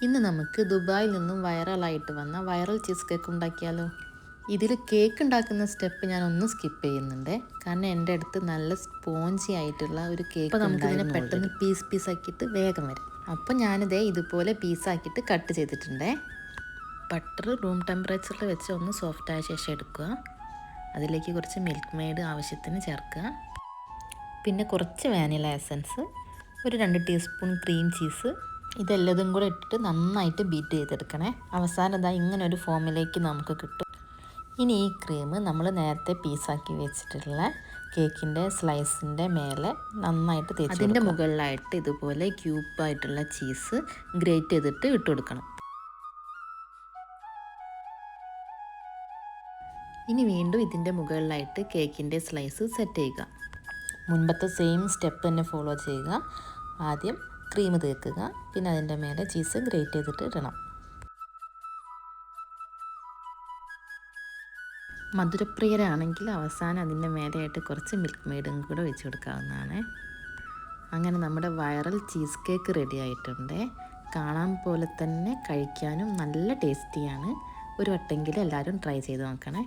ഇന്ന് നമുക്ക് ദുബായിൽ നിന്നും വൈറലായിട്ട് വന്ന വൈറൽ ചീസ് കേക്ക് ഉണ്ടാക്കിയാലോ. ഇതിൽ കേക്ക് ഉണ്ടാക്കുന്ന സ്റ്റെപ്പ് ഞാൻ ഒന്ന് സ്കിപ്പ് ചെയ്യുന്നുണ്ട്, കാരണം എൻ്റെ അടുത്ത് നല്ല സ്പോഞ്ചി ആയിട്ടുള്ള ഒരു കേക്ക്. അപ്പോൾ നമുക്കിതിനെ പെട്ടെന്ന് പീസ് ആക്കിയിട്ട് വേഗം വരും. അപ്പോൾ ഞാനിതേ ഇതുപോലെ പീസാക്കിയിട്ട് കട്ട് ചെയ്തിട്ടുണ്ടേ. ബട്ടർ റൂം ടെമ്പറേച്ചറിൽ വെച്ച് ഒന്ന് സോഫ്റ്റ് ആയ ശേഷം എടുക്കുക. അതിലേക്ക് കുറച്ച് മിൽക്ക് മെയ്ഡ് ആവശ്യത്തിന് ചേർക്കുക. പിന്നെ കുറച്ച് വാനില എസൻസ്, ഒരു 2 ടീസ്പൂൺ ക്രീം ചീസ്, ഇതെല്ലതും കൂടെ ഇട്ടിട്ട് നന്നായിട്ട് ബീറ്റ് ചെയ്തെടുക്കണേ. അവസാനം ഇങ്ങനെ ഒരു ഫോമിലേക്ക് നമുക്ക് കിട്ടും. ഇനി ഈ ക്രീം നമ്മൾ നേരത്തെ പീസാക്കി വെച്ചിട്ടുള്ള കേക്കിൻ്റെ സ്ലൈസിൻ്റെ മേലെ നന്നായിട്ട് തേച്ച് അതിൻ്റെ മുകളിലായിട്ട് ഇതുപോലെ ക്യൂബായിട്ടുള്ള ചീസ് ഗ്രേറ്റ് ചെയ്തിട്ട് ഇട്ട് കൊടുക്കണം. ഇനി വീണ്ടും ഇതിൻ്റെ മുകളിലായിട്ട് കേക്കിൻ്റെ സ്ലൈസ് സെറ്റ് ചെയ്യുക. മുൻപത്തെ സെയിം സ്റ്റെപ്പ് തന്നെ ഫോളോ ചെയ്യുക. ആദ്യം ക്രീം തേക്കുക, പിന്നെ അതിൻ്റെ മേലെ ചീസ് ഗ്രേറ്റ് ചെയ്തിട്ട് ഇടണം. മധുരപ്രിയരാണെങ്കിൽ അവസാനം അതിൻ്റെ മേലെയായിട്ട് കുറച്ച് മിൽക്ക് മെയ്ഡും കൂടെ വെച്ച് കൊടുക്കാവുന്നതാണ്. അങ്ങനെ നമ്മുടെ വൈറൽ ചീസ് കേക്ക് റെഡി ആയിട്ടുണ്ട്. കാണാൻ പോലെ തന്നെ കഴിക്കാനും നല്ല ടേസ്റ്റിയാണ്. ഒരു വട്ടെങ്കിലും എല്ലാവരും ട്രൈ ചെയ്ത് നോക്കണേ.